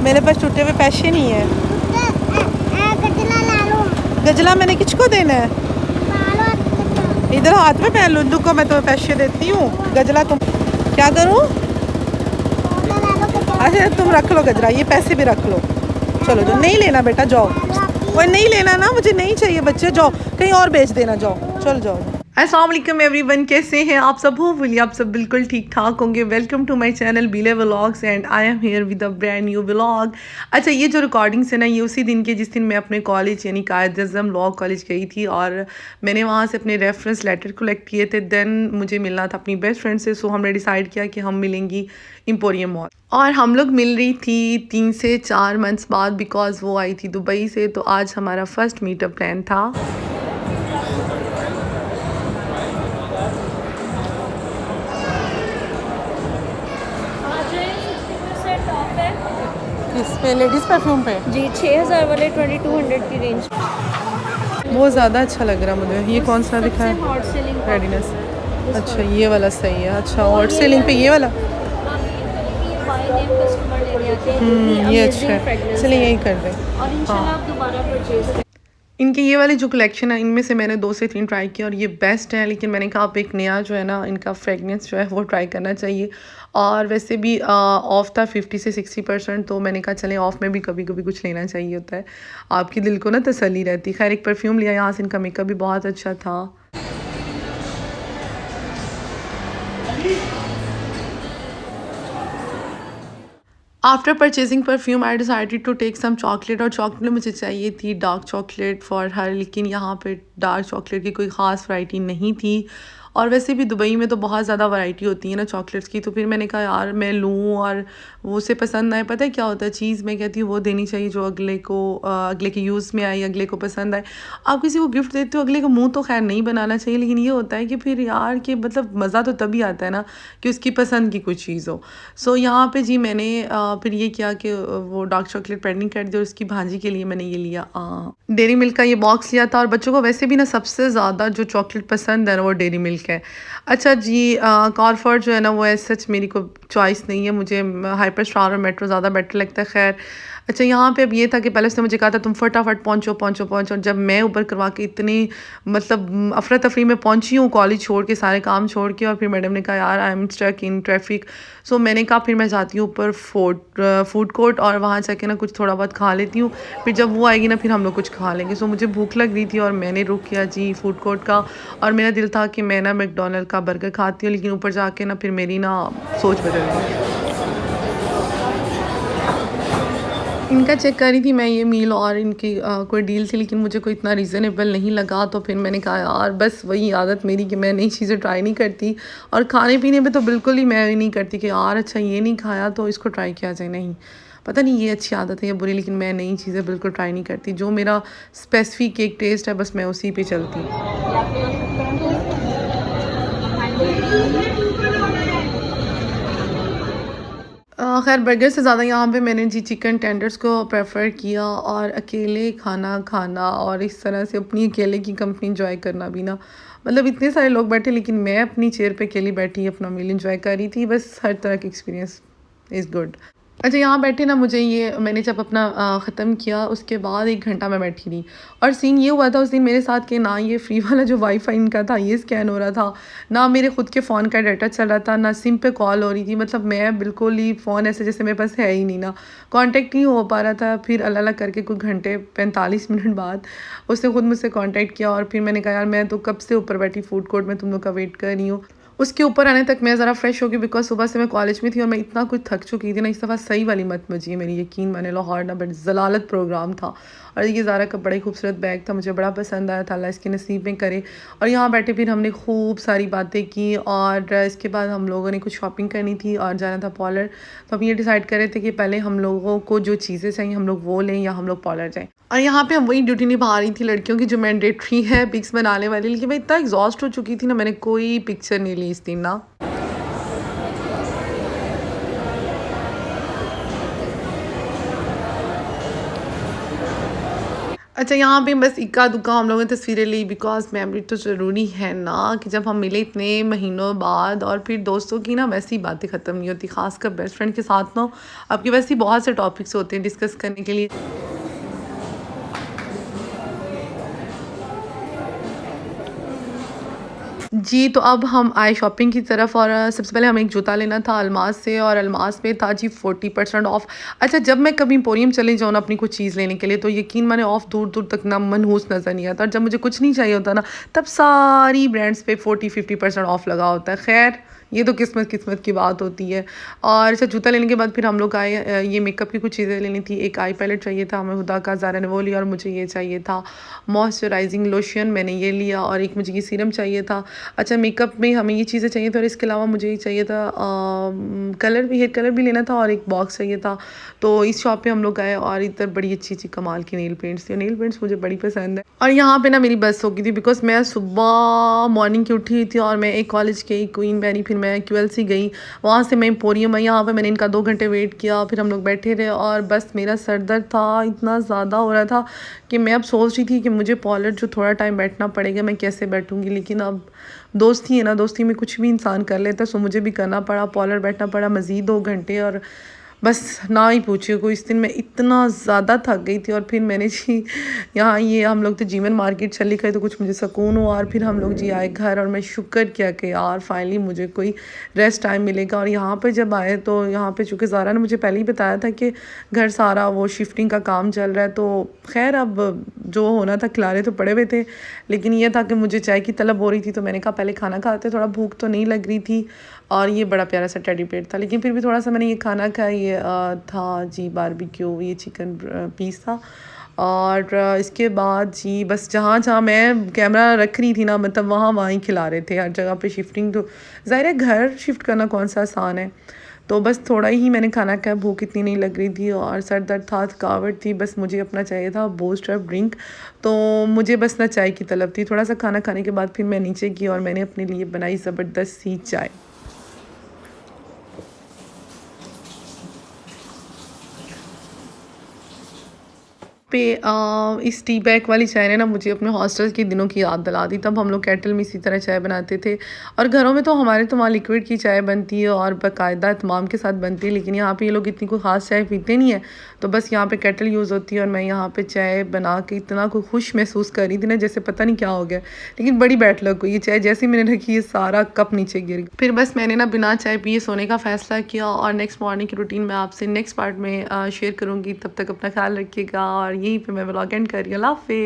मेरे पास टूटे हुए पैसे नहीं है। गजला मैंने किसको देना है? इधर हाथ में पहन लूँ को मैं तुम्हें पैसे देती हूँ। गजला तुम क्या करूँ? अच्छा तुम रख लो गजरा, ये पैसे भी रख लो। चलो जो नहीं लेना बेटा जाओ। वो नहीं लेना ना, मुझे नहीं चाहिए बच्चे, जाओ कहीं और बेच देना, जाओ चल जाओ। अस्सलाम वालेकुम एवरीवन, कैसे हैं आप सब? होपफुली आप सब बिल्कुल ठीक ठाक होंगे। वेलकम टू माय चैनल बीले vlogs and I am here with a brand new vlog. अच्छा ये जो रिकॉर्डिंग्स है ना, ये उसी दिन के जिस दिन मैं अपने कॉलेज यानी कायद-ए-आज़म लॉ कॉलेज गई थी और मैंने वहाँ से अपने रेफरेंस लेटर कलेक्ट किए थे। देन मुझे मिलना था अपनी बेस्ट फ्रेंड से, सो हमने डिसाइड किया कि हम मिलेंगी एम्पोरियम मॉल। और हम लोग मिल रही थी 3 से 4 मंथ्स बाद, बिकॉज़ वो आई थी दुबई से। तो आज हमारा फर्स्ट मीटअप प्लान था। किस पे? लेडीज़ परफ्यूम पे जी 6000 वाले 2200 की रेंज। बहुत ज़्यादा अच्छा लग रहा है मुझे। ये कौन सा दिखा है? Hot selling readiness. अच्छा ये वाला सही है। अच्छा हॉट सेलिंग पे ये वाला। ये अच्छा है, चलिए यही कर दें। और इंशाल्लाह आप दोबारा परचेज। इनके ये वाली जो कलेक्शन है इनमें से मैंने 2 से 3 ट्राई किया और ये बेस्ट है, लेकिन मैंने कहा आप एक नया जो है ना इनका फ्रेगनेंस जो है वो ट्राई करना चाहिए। और वैसे भी ऑफ था 50 से 60%, तो मैंने कहा चलें ऑफ में भी कभी कभी कुछ लेना चाहिए होता है, आपकी दिल को ना तसल्ली रहती। खैर एक परफ्यूम लिया यहाँ से, इनका मेकअप भी बहुत अच्छा था। After purchasing perfume I decided to take some chocolate, और चॉकलेट मुझे चाहिए थी डार्क चॉकलेट फॉर हर, लेकिन यहाँ पे डार्क चॉकलेट की कोई ख़ास वैरायटी नहीं थी। और वैसे भी दुबई में तो बहुत ज़्यादा वैरायटी होती है ना चॉकलेट्स की, तो फिर मैंने कहा यार मैं लूँ और वो उसे पसंद आए। पता है क्या होता है, चीज़ मैं कहती हूँ वो देनी चाहिए जो अगले को अगले के यूज़ में आए, अगले को पसंद आए। आप किसी को गिफ्ट देते हो, अगले का मुँह तो खैर नहीं बनाना चाहिए, लेकिन ये होता है कि फिर यार कि मतलब मज़ा तो तभी आता है ना कि उसकी पसंद की कुछ चीज़ हो। सो यहाँ पे जी मैंने फिर ये किया कि वो डार्क चॉकलेट पेंडिंग कर दी और उसकी भांजी के लिए मैंने ये लिया डेयरी मिल्क का ये बॉक्स लिया था। और बच्चों को वैसे भी ना सबसे ज़्यादा जो चॉकलेट पसंद है ना वो डेयरी मिल्क है। अच्छा जी कॉर्फर्ड जो है ना वो ऐसा सच मेरी को चॉइस नहीं है, मुझे हाइपर स्टार और मेट्रो ज़्यादा बेटर लगता है। खैर अच्छा यहाँ पे अब ये था कि पहले उसने मुझे कहा था तुम फटाफट पहुँचो पहुँचो पहुँचो, और जब मैं ऊपर करवा के इतनी मतलब अफरा तफरी में पहुँची हूँ, कॉलेज छोड़ के सारे काम छोड़ के, और फिर मैडम ने कहा यार I am stuck in traffic. So मैंने कहा फिर मैं जाती हूँ ऊपर फूड कोर्ट और वहाँ जाके ना कुछ थोड़ा बहुत खा लेती हूँ, फिर जब वो आएगी ना फिर हम लोग कुछ खा लेंगे। सो मुझे भूख लग रही थी और मैंने रुक किया जी फूड कोर्ट का, और मेरा दिल था कि मैं ना मैकडॉनल्ड का बर्गर खाती हूँ, लेकिन ऊपर जाके ना फिर मेरी ना सोच बदल गई। इनका चेक कर रही थी मैं ये मील और इनकी कोई डील थी, लेकिन मुझे कोई इतना रीज़नेबल नहीं लगा, तो फिर मैंने कहा यार बस वही आदत मेरी कि मैं नई चीज़ें ट्राई नहीं करती, और खाने पीने में तो बिल्कुल ही मैं नहीं करती कि यार अच्छा ये नहीं खाया तो इसको ट्राई किया जाए। नहीं, पता नहीं ये अच्छी आदत है या बुरी, लेकिन मैं नई चीज़ें बिल्कुल ट्राई नहीं करती। जो मेरा स्पेसिफिक एक टेस्ट है बस मैं उसी पे चलती हूँ। खैर बर्गर से ज़्यादा यहाँ पे मैंने जी चिकन टेंडर्स को प्रेफर किया, और अकेले खाना खाना और इस तरह से अपनी अकेले की कंपनी इंजॉय करना भी ना, मतलब इतने सारे लोग बैठे लेकिन मैं अपनी चेयर पे अकेली बैठी अपना मील इंजॉय कर रही थी। बस हर तरह की एक्सपीरियंस इज़ गुड। अच्छा यहाँ बैठे ना मुझे ये मैंने जब अपना ख़त्म किया उसके बाद 1 घंटा मैं बैठी रही, और सीन ये हुआ था उस दिन मेरे साथ कि ना ये फ्री वाला जो वाईफाई इनका था ये स्कैन हो रहा था, ना मेरे ख़ुद के फ़ोन का डाटा चल रहा था, ना सिम पे कॉल हो रही थी। मतलब मैं बिल्कुल ही फ़ोन ऐसे जैसे मेरे पास है ही नहीं, ना कांटेक्ट नहीं हो पा रहा था। फिर अल्लाह अल्लाह करके कुछ घंटे 45 मिनट बाद उसने ख़ुद मुझसे कांटेक्ट किया, और फिर मैंने कहा यार मैं तो कब से ऊपर बैठी फूड कोर्ट में तुम लोग का वेट कर रही हूँ। उसके ऊपर आने तक मैं ज़रा फ्रेश हो गई, बिकॉज सुबह से मैं कॉलेज में थी और मैं इतना कुछ थक चुकी थी ना। इस दफ़ा सही वाली मत बची है मेरी, यकीन माने। लाहौर ना बट ज़लालत प्रोग्राम था, और ये ज़ारा का बड़ा ही खूबसूरत बैग था, मुझे बड़ा पसंद आया था, अल्लाह इसके नसीब में करे। और यहाँ बैठे फिर हमने खूब सारी बातें की, और इसके बाद हम लोगों ने कुछ शॉपिंग करनी थी और जाना था पॉलर। तो हम ये डिसाइड कर रहे थे कि पहले हम लोगों को जो चीज़ें चाहिए हम लोग वो लें या हम लोग पॉलर जाएँ। और यहाँ पे हम वही ड्यूटी निभा रही थी लड़कियों की जो मैंडेटरी है पिक्स बनाने वाली, लेकिन मैं इतना एग्जॉस्ट हो चुकी थी ना, मैंने कोई पिक्चर नहीं ली इस दिन ना। अच्छा, यहाँ पे बस इक्का दुक्का हम लोगों ने तस्वीरें ली बिकॉज़ मेमोरी तो ज़रूरी है ना कि जब हम मिले इतने महीनों बाद और फिर दोस्तों की ना वैसी बातें ख़त्म नहीं होती, ख़ासकर बेस्ट फ्रेंड के साथ ना आपके वैसे ही बहुत से टॉपिक्स होते हैं डिस्कस करने के लिए। जी, तो अब हम आए शॉपिंग की तरफ और सबसे पहले हमें एक जूता लेना था अल्मास से और अल्मास में था जी 40% ऑफ। अच्छा, जब मैं कभी एम्पोरियम चली जाऊँ ना अपनी कुछ चीज़ लेने के लिए तो यकीन माने ऑफ दूर-दूर तक ना मनहूस नज़र नहीं आता और जब मुझे कुछ नहीं चाहिए होता ना तब सारी ब्रांड्स पे 40-50% ऑफ लगा होता है। ख़ैर, ये तो किस्मत की बात होती है। और अच्छा, जूता लेने के बाद फिर हम लोग आए ये मेकअप की कुछ चीज़ें लेनी थी। एक आई पैलेट चाहिए था हमें हुदा का, ज़ारा ने वो लिया और मुझे ये चाहिए था मॉइस्चराइजिंग लोशन, मैंने ये लिया और एक मुझे ये सीरम चाहिए था। अच्छा, मेकअप में हमें ये चीज़ें चाहिए थी और इसके अलावा मुझे ये चाहिए था कलर भी, हेयर कलर भी लेना था और एक बॉक्स चाहिए था। तो इस शॉप पे हम लोग गए और इधर बड़ी अच्छी कमाल की नेल पेंट्स थी और नेल पेंट्स मुझे बड़ी पसंद है। और यहाँ पे ना मेरी बस हो गई थी बिकॉज़ मैं सुबह मॉर्निंग की उठी हुई थी और मैं एक कॉलेज गई क्वीन मैरी, फिर मैं QLC गई, वहाँ से मैं एम्पोरियम आई। यहाँ पे मैंने इनका 2 घंटे वेट किया, फिर हम लोग बैठे रहे और बस मेरा सर दर्द था, इतना ज़्यादा हो रहा था कि मैं अब सोच रही थी कि मुझे पार्लर जो थोड़ा टाइम बैठना पड़ेगा, मैं कैसे बैठूँगी। लेकिन अब दोस्ती है ना, दोस्ती में कुछ भी इंसान कर लेता है, सो मुझे भी करना पड़ा, पार्लर बैठना पड़ा मज़ीद 2 घंटे और बस ना ही पूछिए कोई। इस दिन मैं इतना ज़्यादा थक गई थी और फिर मैंने जी यहाँ ये हम लोग तो जीवन मार्केट चले गए तो कुछ मुझे सुकून हुआ और फिर हम लोग जी आए घर और मैं शुक्र किया कि यार फाइनली मुझे कोई रेस्ट टाइम मिलेगा। और यहाँ पे जब आए तो यहाँ पे चूँकि ज़ारा ने मुझे पहले ही बताया था कि घर सारा वो शिफ्टिंग का काम चल रहा है, तो खैर अब जो होना था खिलारे तो पड़े हुए थे, लेकिन ये था कि मुझे चाय की तलब हो रही थी तो मैंने कहा पहले खाना खाते, थोड़ा भूख तो नहीं लग रही थी। और ये बड़ा प्यारा सा टेडी बेयर था, लेकिन फिर भी थोड़ा सा मैंने ये खाना खाया, ये था जी बारबेक्यू, ये चिकन पीस था। और इसके बाद जी बस जहाँ जहाँ मैं कैमरा रख रही थी ना, मतलब वहाँ ही खिला रहे थे हर जगह पे। शिफ्टिंग तो ज़ाहिर है घर शिफ्ट करना कौन सा आसान है, तो बस थोड़ा ही मैंने खाना खाया, भूख इतनी नहीं लग रही थी और सर दर्द था, थकावट थी, बस मुझे अपना चाहिए था बूस्ट अप ड्रिंक। तो मुझे बस ना चाय की तलब थी। थोड़ा सा खाना खाने के बाद फिर मैं नीचे की और मैंने अपने लिए बनाई ज़बरदस्त सी चाय। पे इस टी बैग वाली चाय ने ना मुझे अपने हॉस्टल के दिनों की याद दिला दी। तब हम लोग केटल में इसी तरह चाय बनाते थे और घरों में तो हमारे तो वहाँ लिक्विड की चाय बनती है और बाकायदा इत्माम के साथ बनती है, लेकिन यहाँ पे ये लोग इतनी कोई ख़ास चाय पीते नहीं है, तो बस यहाँ पे केटल यूज़ होती है। और मैं यहाँ पे चाय बना के इतना कोई खुश महसूस कर रही थी ना जैसे पता नहीं क्या हो गया, लेकिन बड़ी बैड लक हुई। ये चाय जैसे ही मैंने रखी, ये सारा कप नीचे गिर गया। फिर बस मैंने ना बिना चाय पिए सोने का फ़ैसला किया और नेक्स्ट मॉर्निंग की रूटीन मैं आपसे नेक्स्ट पार्ट में शेयर करूँगी। तब तक अपना ख्याल रखिएगा और यहीं पे मैं व्लॉग एंड कर रही हूँ। अल्लाह हाफ़िज़।